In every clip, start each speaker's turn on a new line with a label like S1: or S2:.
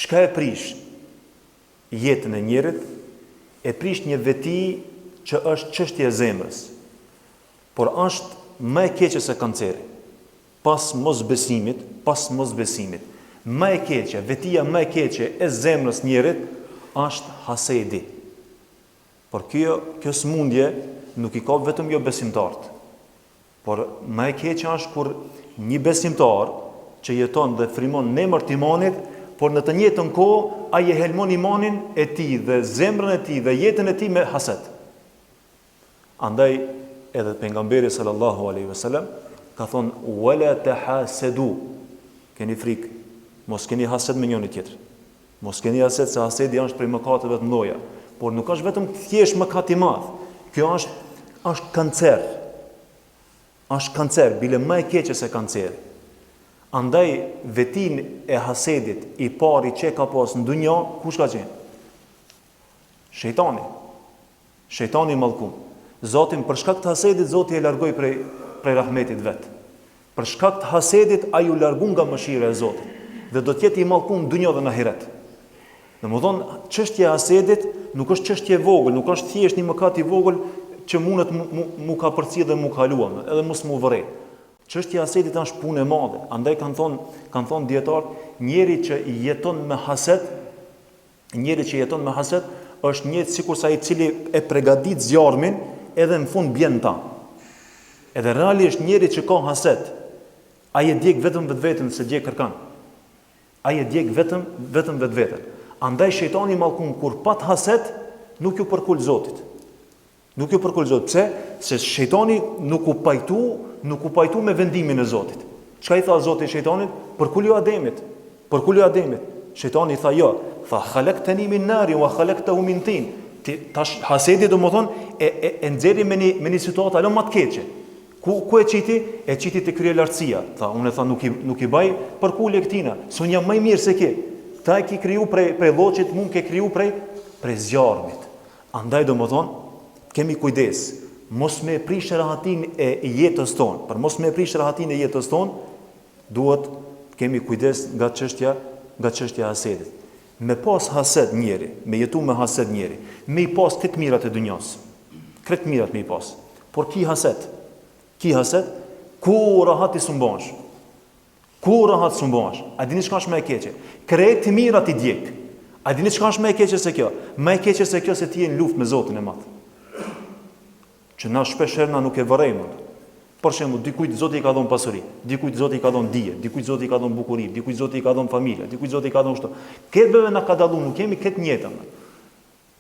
S1: Çka e prish jetën e njerit? E prish një veti që është çështje e zemrës. Por është më e keqe se kanceri. Pas mosbesimit, më e keqe, vetia më e keqe e zemrës njerit është hasedi. Por kjo smundje nuk i ka vetëm jo besimtarët. Por më e keqe është kur një besimtar që jeton dhe frymon në emër të imanit, por në të njëjtën kohë ai e helmon imanin e tij dhe zemrën e tij dhe jetën e tij me hased. Andaj edhe pejgamberi sallallahu alaihi wasallam ka thonë wala tahasadu. Keni frikë, mos keni hased me njëri tjetrin. Mos keni hased se hasedi është prej mëkateve të mëdha, por nuk është vetëm thjesht mëkat i madh. Kjo është kancer. Është kancer, bile më e keqe se kanceri. Andaj vetin e hasedit i pari që ka pas në dunja, kush ka qenë? Shejtani. Shejtani i mallkum. Zotin për shkak të hasedit Zoti e largoi prej rahmetit vet. Për shkak të hasedit ai u largu nga mëshira e Zotit dhe do të jetë i mallkum në dunjë dhe në ahiret. Domethënë çështja e hasedit nuk është çështje e vogël, nuk është thjesht një mëkat i vogël që mundet mu ka përcjell dhe mu kaluam, edhe mos mu vërrej. Çështja e hasedit është punë e madhe. Andaj kanë thonë dietar, njeri që jeton me hased është një sikur sa i cili e përgatit zjarmin edhe në fund bjen ta. Edhe realisht njeri që ka hased, ai e djeg vetëm vetveten se djeg kërkan. Ai e djeg vetëm vetveten. Andaj shejtani i mallkum kur pat hased nuk ju përkul Zotit. Nuk ju përkul Zotit. Pse? Se shejtani nuk u pajtu me vendimin e Zotit. Çka i tha Zoti shejtanit? Përkul ju Ademit. Shejtani i tha jo, tha khalaqtani min nari wa khalaqtahu min tin. Tash hasedi domethën e nxjerri me një situatë alo më të keqe. Ku e qiti? E qiti te kryelartësia. Tha, unë tha nuk i baj përkulje këtina. Son jam më i mirë se ke. Ta e ki kriju prej lloçit, mund ke kriju prej zjarmit. Andaj domethën kemi kujdes, mos me prish rahatin e jetës tonë. Për mos me prish rahatin e jetës tonë, duhet kemi kujdes nga çështja e hasedit. Me pas hased njeri, me jetu me hased njeri, me i pas këtë mirat e dunjas. Këtë mirat me i pas. Por ki hased, ku rahat i sumbansh. A dini çka është më e keqe? Krejt mirat i djeg. A dini çka është më e keqe se kjo? Më e keqe se kjo se ti je në luftë me Zotin e Madh. Që na shpeshherë na nuk e vërejmë. Për shembull, dikujt Zoti i ka dhënë pasuri, dikujt Zoti i ka dhënë dije, dikujt Zoti i ka dhënë bukuri, dikujt Zoti i ka dhënë familje, dikujt Zoti i ka dhënë kështu. Këtëve na ka dalluar, nuk kemi këtë njëtën.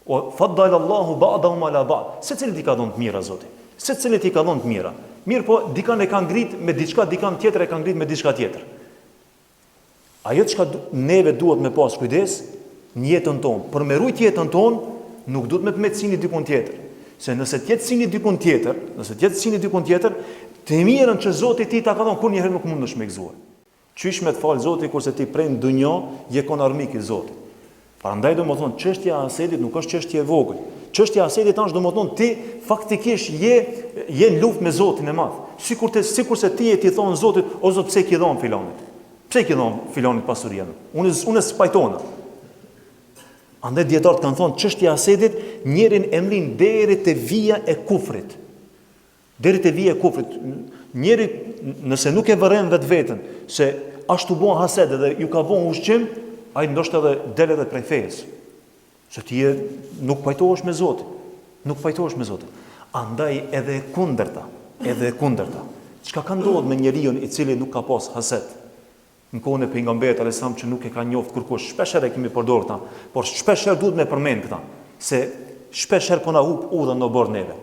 S1: O faddala Allahu ba'dahum ala ba'd. Secilit i ka dhënë të mira Zoti. Secilit i ka dhënë të mira. Mirë po, dikan e ka ngrit me diçka, dikan tjetër e ka ngrit me diçka tjetër. Ajo çka neve duhet me pas kujdes në jetën tonë, për me rujt jetën tonë, nuk duhet me përmetsini dikun tjetër. Se nëse tjetësini dikun tjetër, të mirën që Zoti ti ta ka dhënë kur njëherë nuk mundesh me gëzuar. Qysh me të fal Zoti kurse ti prej në dunjë je kon armik i Zotit. Prandaj domethënë çështja e hasedit nuk është çështje e vogël. Çështja e hasedit është domethënë ti faktikisht je në luftë me Zotin e Madh. Sikurse ti e ti thon Zotit, o Zot, pse ki dhon filanit? Pse ki dhon filanit pasurinë? Unë spajtona. Andaj dietarët kanë thonë çështja e hasedit njërin e mlin deri te vija e kufrit. Njëri nëse nuk e vëren vetveten se ashtu bën hased dhe ju ka vënë ushqim, ai ndoshta edhe del edhe prej fesë. Se ti nuk pajtohesh me Zotin. Andaj edhe e kundërta. Çka ka ndodhur me njeriu i cili nuk ka pas hased? Në kohën e pejgamberit alayhissalam që nuk e ka njoft kurkush, shpeshherë kemi përdorur ta, por shpeshherë duhet me përmend këta, se shpeshherë po na hub udhën në bord neve.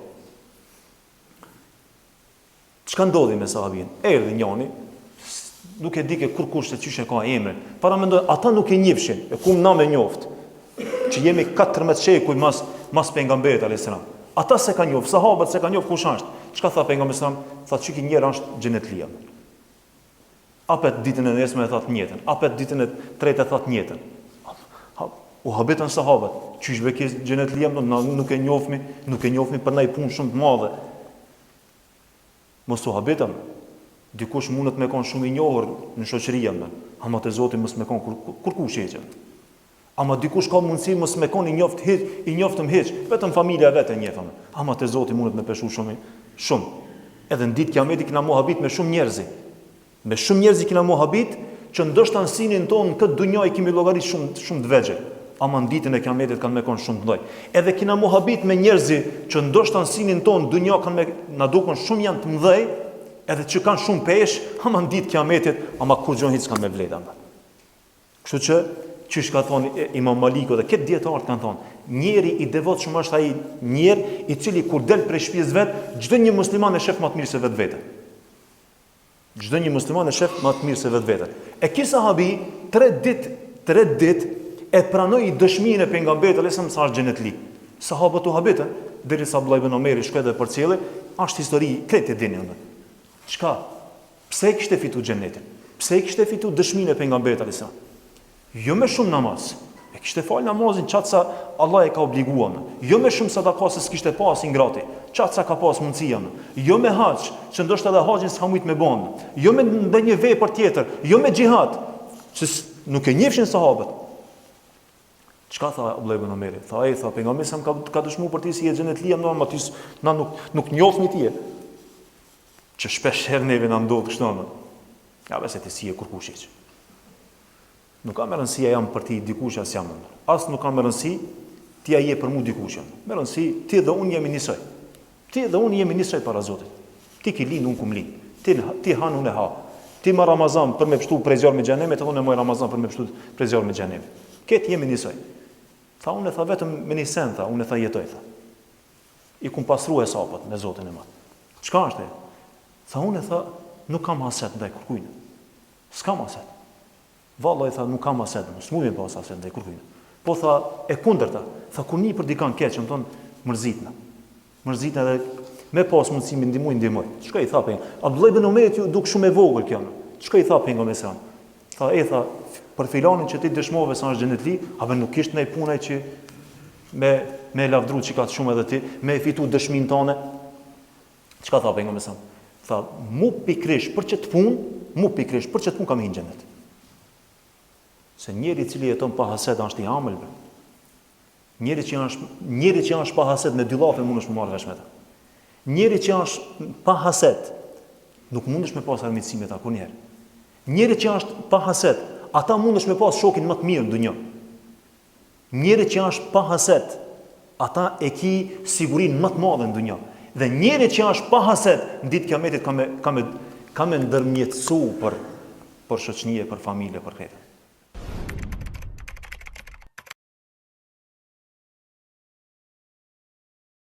S1: Çka ndodhi me sahabin? Erdhi njëri, nuk e di ke kurkush se çish e ka emrin. Para mendoj, ata nuk e njihshin, e kum na me njoft. Që jemi 14 shekuj mas pejgamberit alayhissalam. Ata se kanë njoft, sahabët se kanë njoft kush është. Çka tha pejgamberi sallallahu alajhi wasallam? Tha çiki njëra është xhenetlia. Apet ditën e nesme e thatë njëtën, apet ditën e tretë e thatë njëtën. U habetën sahabët, qysh be kis xhenetlia, nuk e njohmi për ndaj punë shumë të madhe. Mos u habetëm, dikush mundet me konë shumë i njohur në shoqëria me, ama te Zoti mos me konë kur kush e qenë. Ama dikush ka mundësi mos me kon i njoftëm hiç, vetëm familja e vet e njeh. Ama te Zoti mundet me peshu shumë. Edhe në ditë kiametit kena mohabit me shumë njerëzi. Me shumë njerëzi kena mohabit që ndoshta në sinin tonë këtë dunjë i kemi llogarit shumë të vegjël. Ama në ditën e kiametit kanë me kon shumë të mëdhej. Edhe kena mohabit me njerëzi që ndoshta në sinin tonë dunjë kanë na dukon shumë janë të mëdhej, edhe që kanë shumë pesh, ama në ditë kiametit, ama kur gjon hiç kanë me vlerë. Kështu që çish ka thonë Imam Maliku dhe këtë dietarët kanë thonë, njeri i devotshëm është ai njeri i cili kur del prej shtëpisë vet, çdo një musliman e shef më të mirë se vetvete. Çdo një musliman e shef më të mirë se vetvete. E ky sahabi 3 ditë e pranoi dëshminë e pejgamberit alayhis sa është xhenetli. Sahabët u habitën derisa Abdullah ibn Omeri shkoi dhe përcjelli, është histori kretë dini unë. Çka? Pse kishte fitu xhenetin? Pse kishte fitu dëshminë e pejgamberit alayhis? Jo me shumë namaz. E kishte fal namazin çat sa Allah e ka obliguar. Jo me shumë sadaka se s'kishte pas ingrati. Çat sa ka pas mundësia. Jo me hax, që ndoshta edhe haxhin s'ka mujt me bën. Jo me ndonjë vepër tjetër, jo me xhihad, që nuk e njefshin sahabët. Çka tha Abdullah ibn Omeri? Tha pejgamberi sa ka dëshmuar për ti si e xhenetlia, na nuk njohni ti. Që shpesh herë neve na ndodh kështu. Ja besë ti si e kurkushit. Nuk ka më rëndësi jam për ti dikush as jam. As nuk ka më rëndësi ti je për mua dikush. Më rëndësi ti dhe unë jemi njësoj. Ti dhe unë jemi njësoj para Zotit. Ti ke lind, unë kum lind. Ti han, unë ha. Ti më Ramazan për me pështu prej zjarrit me xhenemit, edhe unë më Ramazan për me pështu prej zjarrit me xhenemit. Këtë jemi njësoj. Tha unë tha vetëm me një sen, tha unë tha jetoj tha. I kum pasruar sapat me Zotin e madh. Çka është? Tha unë tha nuk kam haset ndaj kërkujnë. S'kam haset. Vallai tha nuk kam haset, s'mund të pas haset ndaj kërkujnë. Po tha e kundërta. Tha kur një për dikan keq, më thon mërzitna. Mërzitna edhe me pas mundësi më ndihmoj. Çka i tha pe? Abdullah ibn Omeri ju duk shumë e vogël kjo. Çka i tha pejgamberi sa? Tha tha për filanin që ti dëshmove se është xhenetli, apo nuk kishte ndaj punaj që me lavdru që ka të shumë edhe ti, me fitu dëshminë tone. Çka tha pejgamberi sa? Tha mu pikrish për çet punë, kam hyrë në xhenet. Se njeri i cili jeton pa haset është i hamël. Njeri që është pa haset me dy llafe mundesh me marrë vesh me ta. Njeri që është pa haset nuk mundesh me pas armiqësi me ta kurrë. Njeri që është pa haset, ata mundesh me pas shokin më të mirë në dunjë. Njeri që është pa haset, ata e ki sigurinë më të madhe në dunjë. Dhe njeri që është pa haset, në ditë kiametit ka me ndërmjetësu për shoqënie, për familje, për këtë.